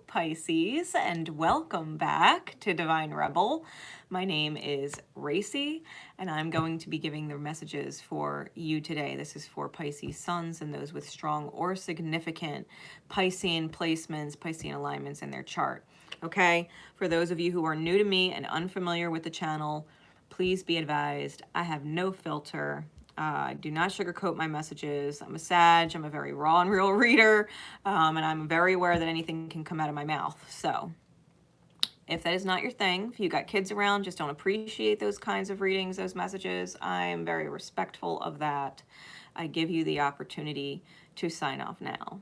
Pisces, and welcome back to Divine Rebel. My name is Racey, and I'm going to be giving the messages for you today. This is for Pisces suns and those with strong or significant Piscean placements, Piscean alignments in their chart. Okay, for those of you who are new to me and unfamiliar with the channel, please be advised, I have no filter. I do not sugarcoat my messages. I'm a Sag. I'm a very raw and real reader, and I'm very aware that anything can come out of my mouth. So if that is not your thing, if you got kids around, just don't appreciate those kinds of readings, those messages, I'm very respectful of that. I give you the opportunity to sign off now.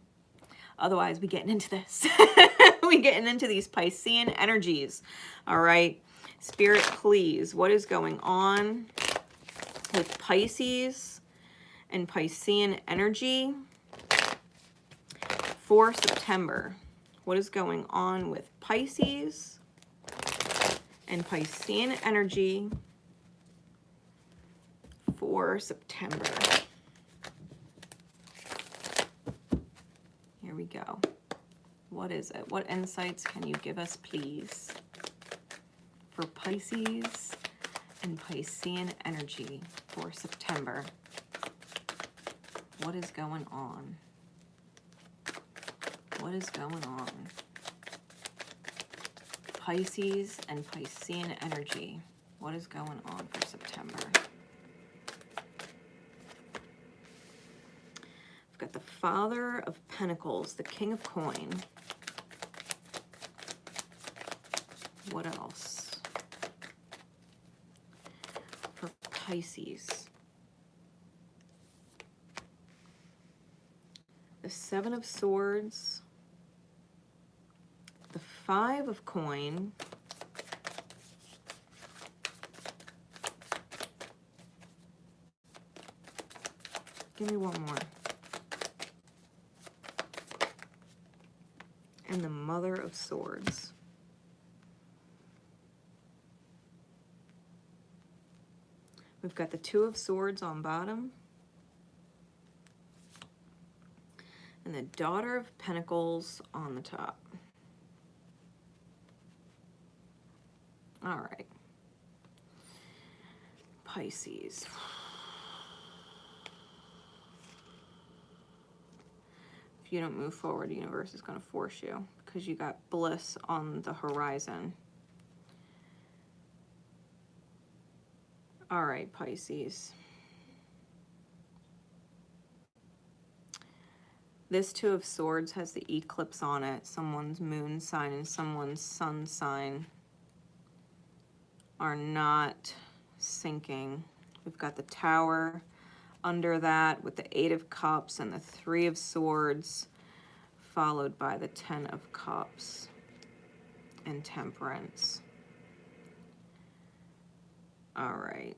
Otherwise, we getting into this. We getting into these Piscean energies. All right. Spirit, please, what is going on with Pisces and Piscean energy for September? What is going on with Pisces and Piscean energy for September? Here we go. What is it? What insights can you give us, please, for Pisces and Piscean energy for September? What is going on? What is going on? Pisces and Piscean energy. What is going on for September? I've got the Father of Pentacles, the King of Coin. What else for Pisces? The Seven of Swords, the Five of Coin, give me one more, and the Mother of Swords. We've got the Two of Swords on bottom, and the Daughter of Pentacles on the top. All right. Pisces. If you don't move forward, the universe is going to force you because you got bliss on the horizon. All right, Pisces. This Two of Swords has the eclipse on it. Someone's moon sign and someone's sun sign are not syncing. We've got the Tower under that with the Eight of Cups and the Three of Swords, followed by the Ten of Cups and Temperance. All right.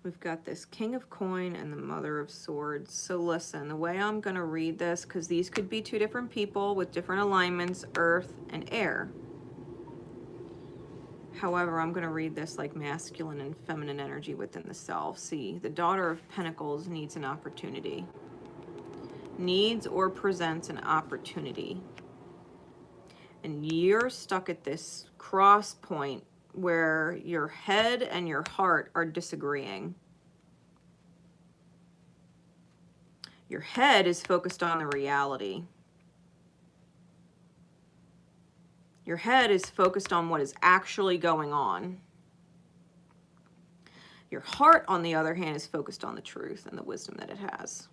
We've got this King of Coin and the Mother of Swords. So listen, the way I'm going to read this, because these could be two different people with different alignments, earth and air. However, I'm going to read this like masculine and feminine energy within the self. See, the Daughter of Pentacles needs an opportunity. Needs or presents an opportunity. And you're stuck at this cross point where your head and your heart are disagreeing. Your head is focused on the reality. Your head is focused on what is actually going on. Your heart, on the other hand, is focused on the truth and the wisdom that it has.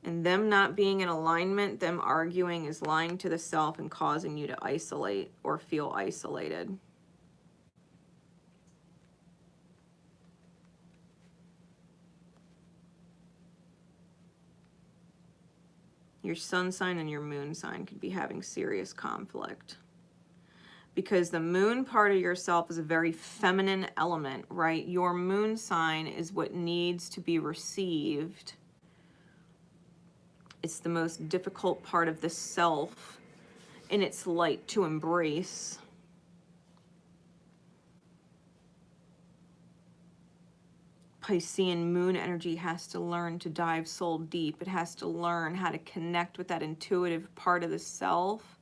And them not being in alignment, them arguing, is lying to the self and causing you to isolate or feel isolated. Your sun sign and your moon sign could be having serious conflict. Because the moon part of yourself is a very feminine element, right? Your moon sign is what needs to be received. It's the most difficult part of the self in its light to embrace. Piscean moon energy has to learn to dive soul deep. It has to learn how to connect with that intuitive part of the self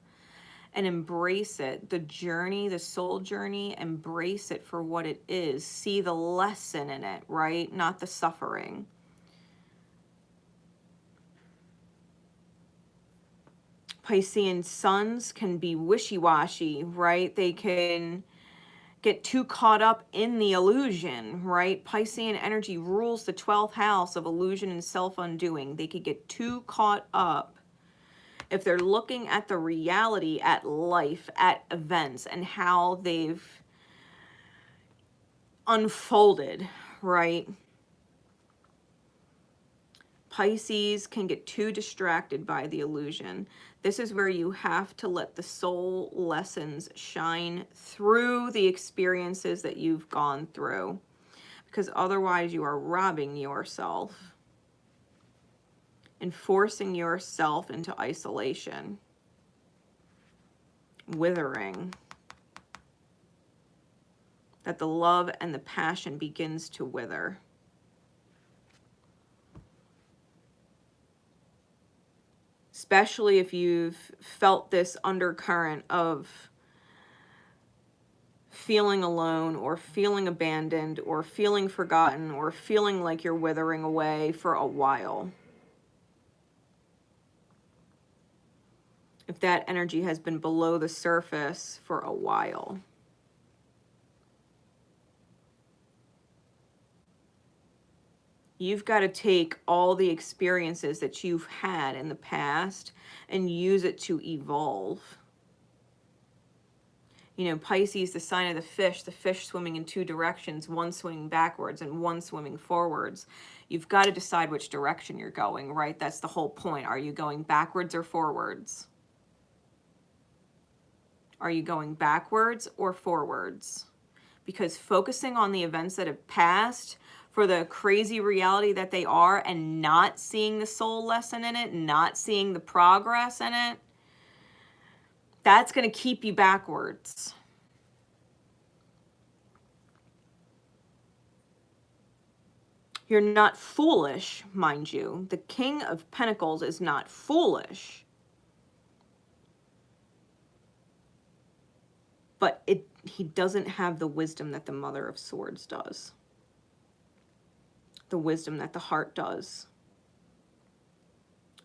and embrace it, the journey, the soul journey, embrace it for what it is. See the lesson in it, right? Not the suffering. Piscean suns can be wishy-washy, right? They can get too caught up in the illusion, right? Piscean energy rules the 12th house of illusion and self-undoing. They could get too caught up if they're looking at the reality, at life, at events, and how they've unfolded, right? Pisces can get too distracted by the illusion. This is where you have to let the soul lessons shine through the experiences that you've gone through, because otherwise you are robbing yourself and forcing yourself into isolation, withering, that the love and the passion begins to wither. Especially if you've felt this undercurrent of feeling alone or feeling abandoned or feeling forgotten or feeling like you're withering away for a while. If that energy has been below the surface for a while. You've got to take all the experiences that you've had in the past and use it to evolve. You know, Pisces, the sign of the fish swimming in two directions, one swimming backwards and one swimming forwards. You've got to decide which direction you're going, right? That's the whole point. Are you going backwards or forwards? Are you going backwards or forwards? Because focusing on the events that have passed for the crazy reality that they are and not seeing the soul lesson in it, not seeing the progress in it, that's going to keep you backwards. You're not foolish, mind you. The King of Pentacles is not foolish. But he doesn't have the wisdom that the Mother of Swords does. The wisdom that the heart does.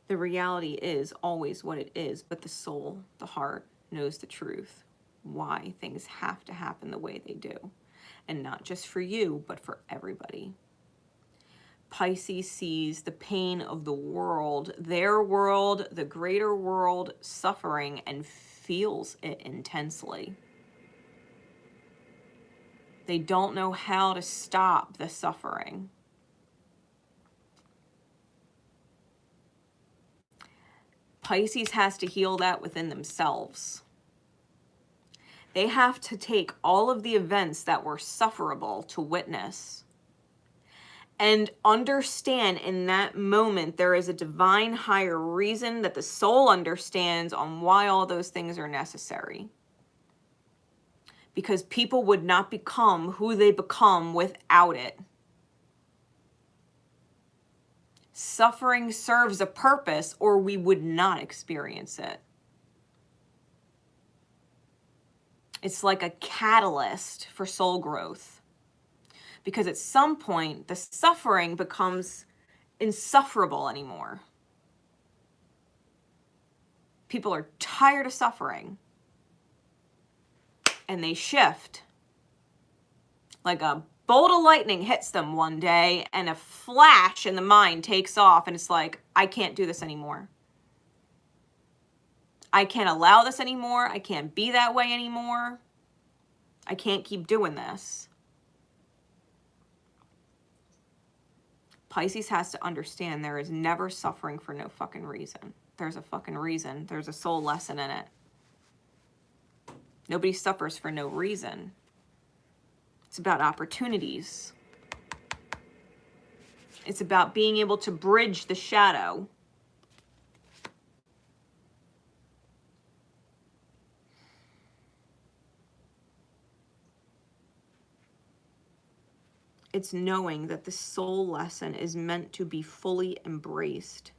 The reality is always what it is, but the soul, the heart, knows the truth. Why things have to happen the way they do. And not just for you, but for everybody. Pisces sees the pain of the world, their world, the greater world, suffering, and feels it intensely. They don't know how to stop the suffering. Pisces has to heal that within themselves. They have to take all of the events that were sufferable to witness and understand in that moment there is a divine higher reason that the soul understands on why all those things are necessary. Because people would not become who they become without it. Suffering serves a purpose, or we would not experience it. It's like a catalyst for soul growth. Because at some point, the suffering becomes insufferable anymore. People are tired of suffering. And they shift. Like a bolt of lightning hits them one day and a flash in the mind takes off and it's like, I can't do this anymore. I can't allow this anymore. I can't be that way anymore. I can't keep doing this. Pisces has to understand there is never suffering for no fucking reason. There's a fucking reason. There's a soul lesson in it. Nobody suffers for no reason. It's about opportunities. It's about being able to bridge the shadow. It's knowing that the soul lesson is meant to be fully embraced,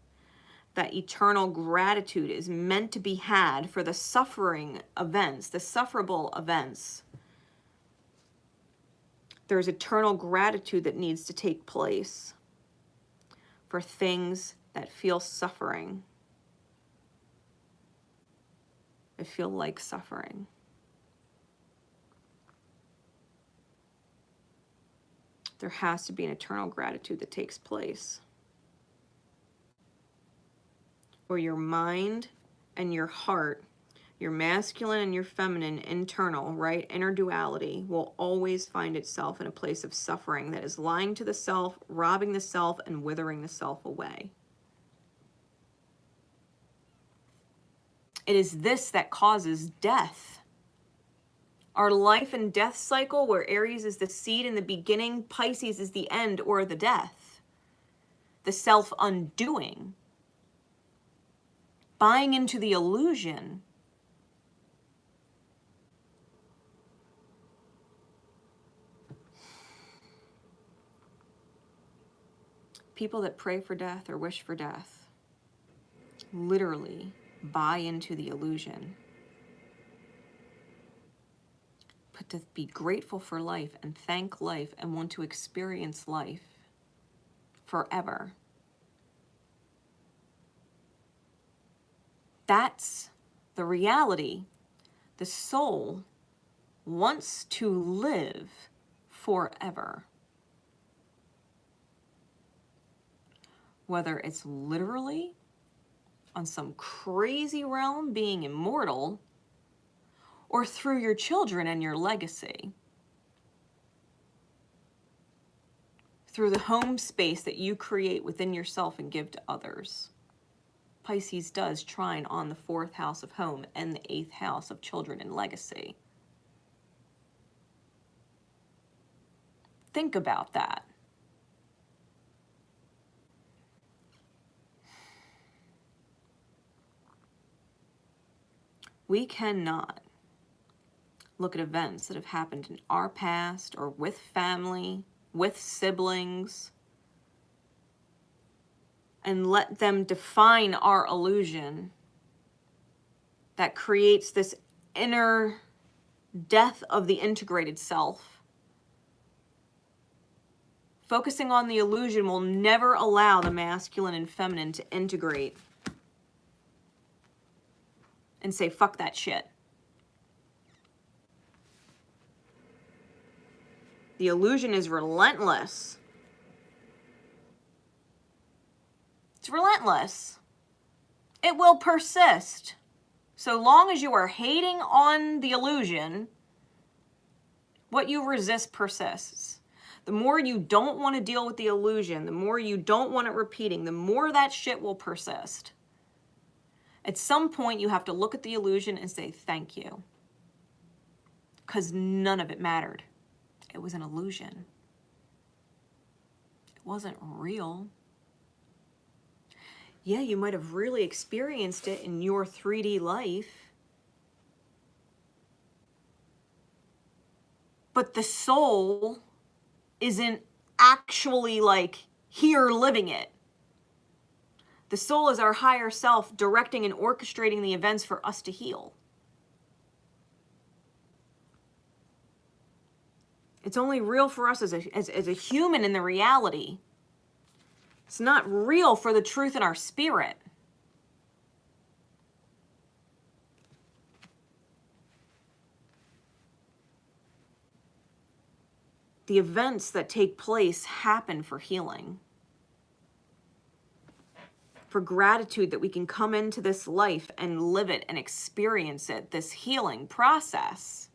that eternal gratitude is meant to be had for the suffering events, the sufferable events. There's eternal gratitude that needs to take place for things that feel suffering, that feel like suffering. There has to be an eternal gratitude that takes place, where your mind and your heart, your masculine and your feminine internal, right, inner duality will always find itself in a place of suffering that is lying to the self, robbing the self, and withering the self away. It is this that causes death. Our life and death cycle, where Aries is the seed in the beginning, Pisces is the end or the death, the self-undoing, buying into the illusion. People that pray for death or wish for death literally buy into the illusion. But to be grateful for life and thank life and want to experience life forever. That's the reality. The soul wants to live forever. Whether it's literally on some crazy realm being immortal, or through your children and your legacy. Through the home space that you create within yourself and give to others. Pisces does trine on the 4th house of home and the 8th house of children and legacy. Think about that. We cannot look at events that have happened in our past or with family, with siblings, and let them define our illusion that creates this inner death of the integrated self. Focusing on the illusion will never allow the masculine and feminine to integrate and say, fuck that shit. The illusion is relentless. It's relentless. It will persist. So long as you are hating on the illusion, what you resist persists. The more you don't want to deal with the illusion, the more you don't want it repeating, the more that shit will persist. At some point, you have to look at the illusion and say, thank you. Because none of it mattered. It was an illusion. It wasn't real. Yeah, you might have really experienced it in your 3D life. But the soul isn't actually like here living it. The soul is our higher self directing and orchestrating the events for us to heal. It's only real for us as a human in the reality. It's not real for the truth in our spirit. The events that take place happen for healing. For gratitude that we can come into this life and live it and experience it, this healing process.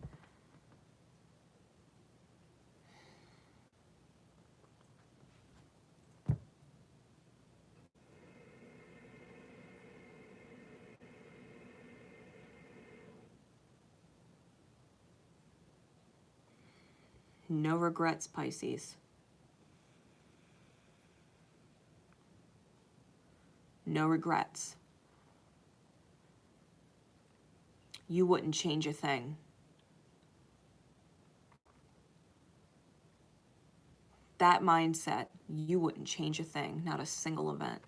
No regrets, Pisces. No regrets. You wouldn't change a thing. that mindset, you wouldn't change a thing, not a single event.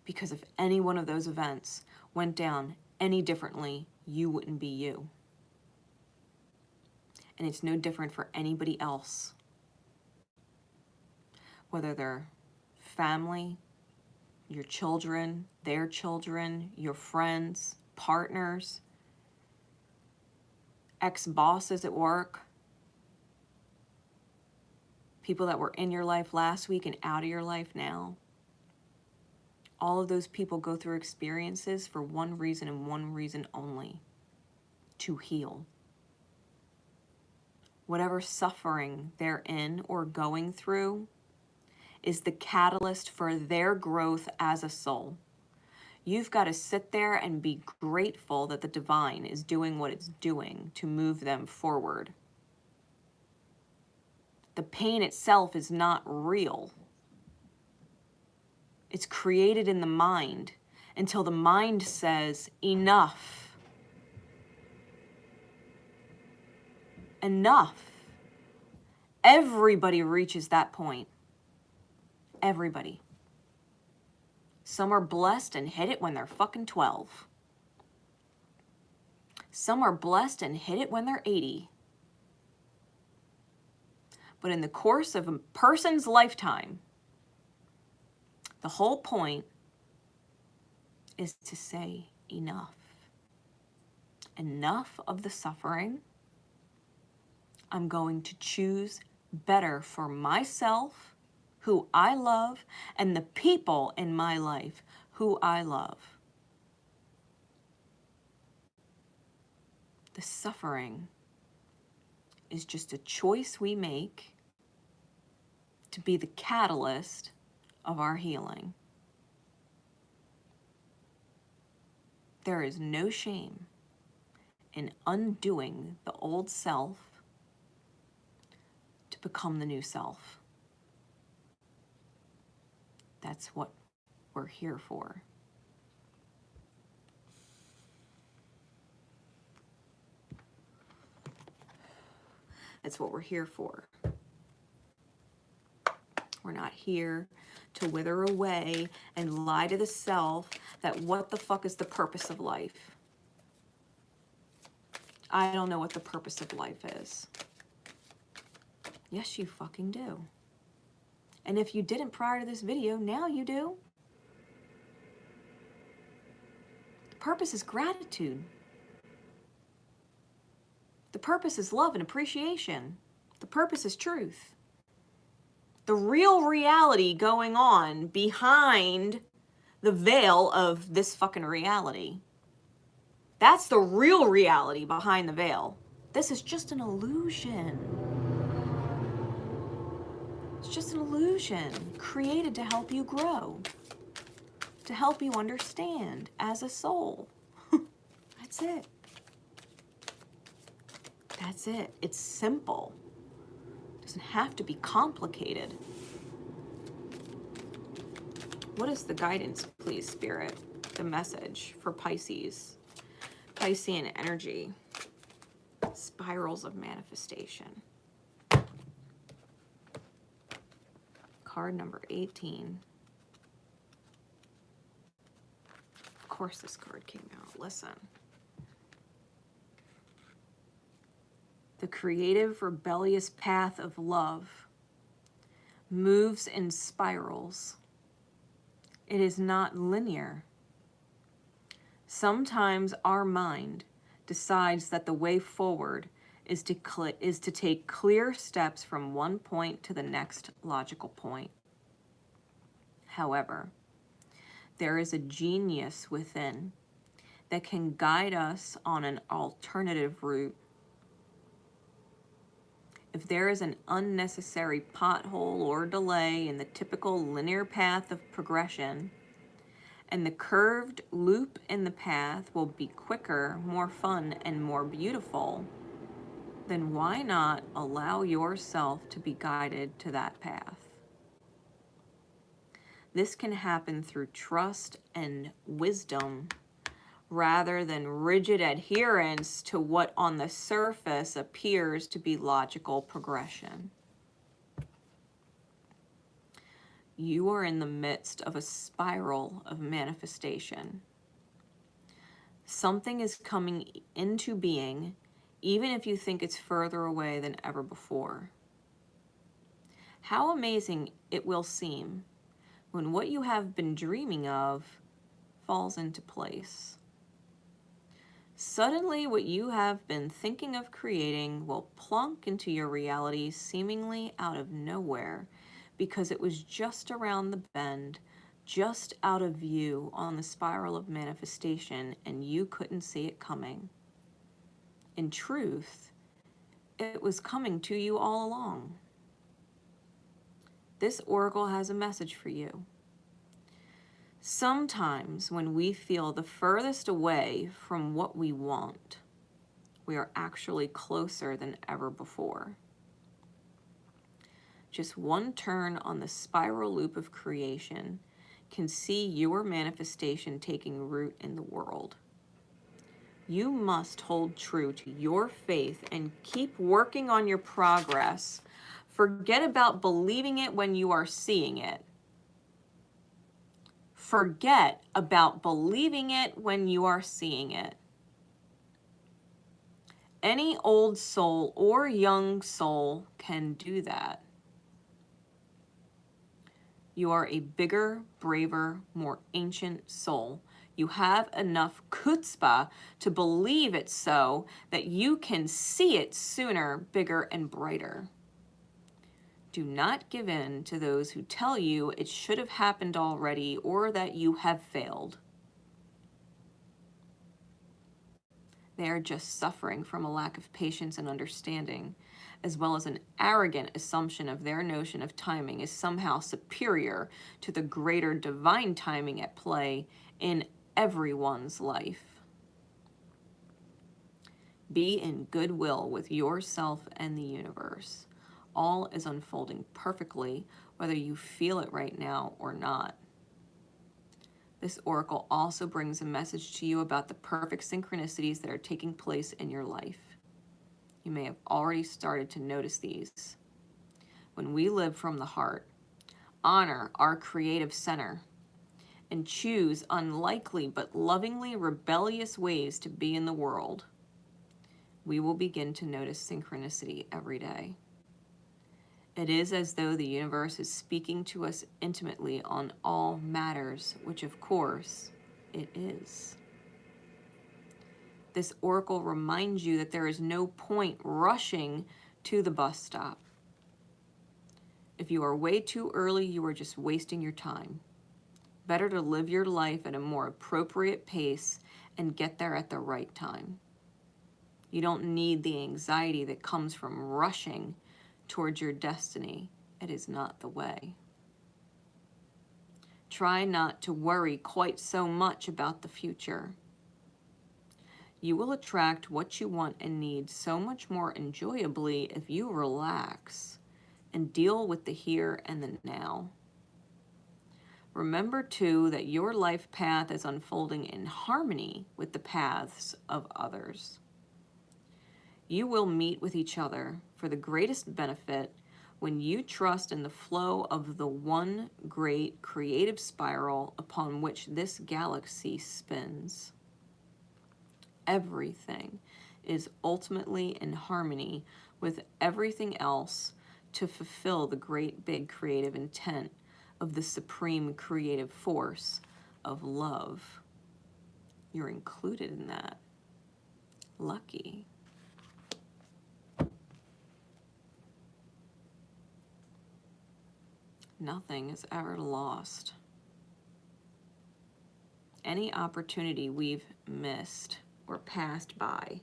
Because if any one of those events went down any differently, you wouldn't be you. And it's no different for anybody else. Whether they're family, your children, their children, your friends, partners, ex-bosses at work, people that were in your life last week and out of your life now. All of those people go through experiences for one reason and one reason only: to heal. Whatever suffering they're in or going through is the catalyst for their growth as a soul. You've got to sit there and be grateful that the divine is doing what it's doing to move them forward. The pain itself is not real. It's created in the mind until the mind says, enough. Enough. Everybody reaches that point. Everybody. Some are blessed and hit it when they're fucking 12. Some are blessed and hit it when they're 80. But in the course of a person's lifetime, the whole point is to say enough. Enough of the suffering. I'm going to choose better for myself, who I love, and the people in my life who I love. The suffering is just a choice we make to be the catalyst of our healing. There is no shame in undoing the old self to become the new self. That's what we're here for. That's what we're here for. We're not here to wither away and lie to the self that what the fuck is the purpose of life. I don't know what the purpose of life is. Yes, you fucking do. And if you didn't prior to this video, now you do. The purpose is gratitude. The purpose is love and appreciation. The purpose is truth. The real reality going on behind the veil of this fucking reality. That's the real reality behind the veil. This is just an illusion. It's just an illusion created to help you grow, to help you understand as a soul. That's it. That's it. It's simple. It doesn't have to be complicated. What is the guidance, please, Spirit? The message for Pisces. Piscean energy. Spirals of manifestation. Card number 18. Of course this card came out. Listen. The creative, rebellious path of love moves in spirals. It is not linear. Sometimes our mind decides that the way forward is to take clear steps from one point to the next logical point. However, there is a genius within that can guide us on an alternative route. If there is an unnecessary pothole or delay in the typical linear path of progression, and the curved loop in the path will be quicker, more fun, and more beautiful, then why not allow yourself to be guided to that path? This can happen through trust and wisdom rather than rigid adherence to what on the surface appears to be logical progression. You are in the midst of a spiral of manifestation. Something is coming into being, even if you think it's further away than ever before. How amazing it will seem when what you have been dreaming of falls into place. Suddenly, what you have been thinking of creating will plunk into your reality seemingly out of nowhere because it was just around the bend, just out of view on the spiral of manifestation, and you couldn't see it coming. In truth, it was coming to you all along. This oracle has a message for you. Sometimes when we feel the furthest away from what we want, we are actually closer than ever before. Just one turn on the spiral loop of creation can see your manifestation taking root in the world. You must hold true to your faith and keep working on your progress. Forget about believing it when you are seeing it. Forget about believing it when you are seeing it. Any old soul or young soul can do that. You are a bigger, braver, more ancient soul. You have enough chutzpah to believe it so that you can see it sooner, bigger, and brighter. Do not give in to those who tell you it should have happened already or that you have failed. They are just suffering from a lack of patience and understanding, as well as an arrogant assumption of their notion of timing is somehow superior to the greater divine timing at play in everyone's life. Be in goodwill with yourself and the universe. All is unfolding perfectly, whether you feel it right now or not. This oracle also brings a message to you about the perfect synchronicities that are taking place in your life. You may have already started to notice these. When we live from the heart, honor our creative center, and choose unlikely but lovingly rebellious ways to be in the world, we will begin to notice synchronicity every day. It is as though the universe is speaking to us intimately on all matters, which of course it is. This oracle reminds you that there is no point rushing to the bus stop. If you are way too early, you are just wasting your time. Better to live your life at a more appropriate pace and get there at the right time. You don't need the anxiety that comes from rushing towards your destiny. It is not the way. Try not to worry quite so much about the future. You will attract what you want and need so much more enjoyably if you relax and deal with the here and the now. Remember, too, that your life path is unfolding in harmony with the paths of others. You will meet with each other for the greatest benefit when you trust in the flow of the one great creative spiral upon which this galaxy spins. Everything is ultimately in harmony with everything else to fulfill the great big creative intent of the supreme creative force of love. You're included in that. Lucky. Nothing is ever lost. Any opportunity we've missed or passed by.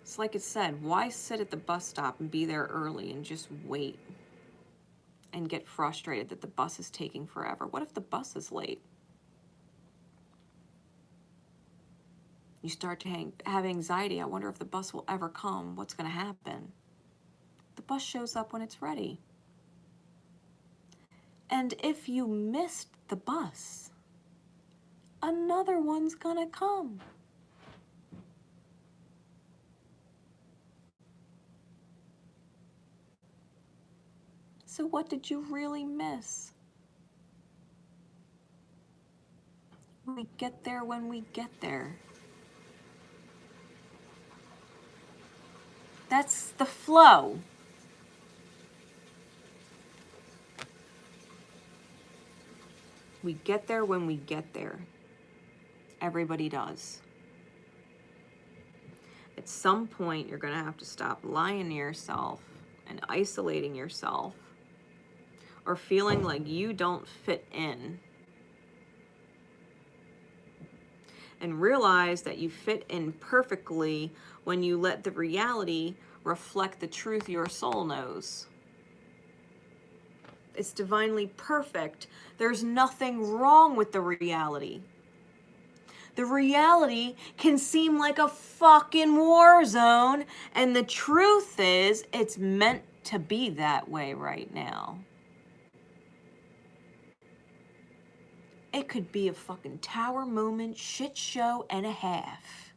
It's like it said, why sit at the bus stop and be there early and just wait and get frustrated that the bus is taking forever? What if the bus is late? You start to have anxiety. I wonder if the bus will ever come. What's going to happen? The bus shows up when it's ready. And if you missed the bus, another one's gonna come. So what did you really miss? We get there when we get there. That's the flow. We get there when we get there. Everybody does. At some point, you're going to have to stop lying to yourself and isolating yourself or feeling like you don't fit in. And realize that you fit in perfectly when you let the reality reflect the truth your soul knows. It's divinely perfect. There's nothing wrong with the reality. The reality can seem like a fucking war zone, and the truth is, it's meant to be that way right now. It could be a fucking tower moment, shit show and a half.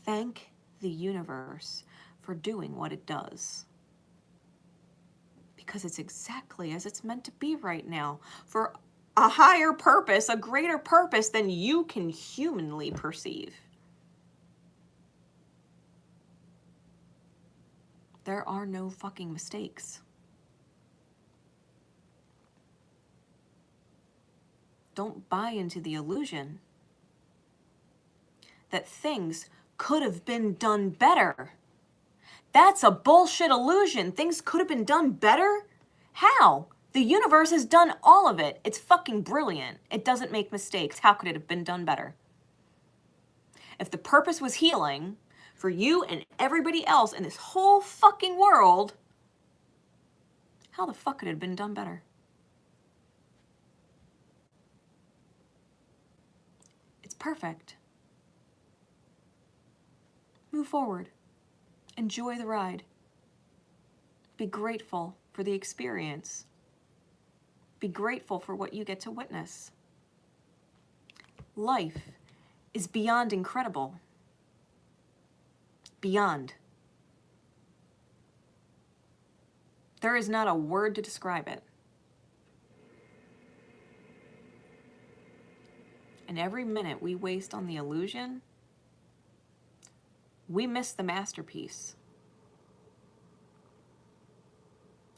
Thank the universe for doing what it does. Because it's exactly as it's meant to be right now, for a higher purpose, a greater purpose than you can humanly perceive. There are no fucking mistakes. Don't buy into the illusion that things could have been done better. That's a bullshit illusion. Things could have been done better? How? The universe has done all of it. It's fucking brilliant. It doesn't make mistakes. How could it have been done better? If the purpose was healing for you and everybody else in this whole fucking world, how the fuck could it have been done better? It's perfect. Move forward. Enjoy the ride. Be grateful for the experience. Be grateful for what you get to witness. Life is beyond incredible. Beyond. There is not a word to describe it. And every minute we waste on the illusion, we miss the masterpiece.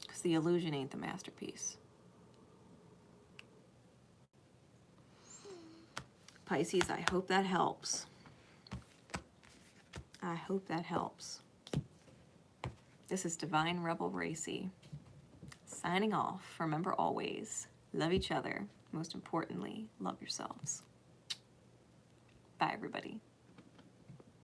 Because the illusion ain't the masterpiece. Pisces, I hope that helps. I hope that helps. This is Divine Rebel Racey, signing off. Remember always, love each other. Most importantly, love yourselves. Bye, everybody.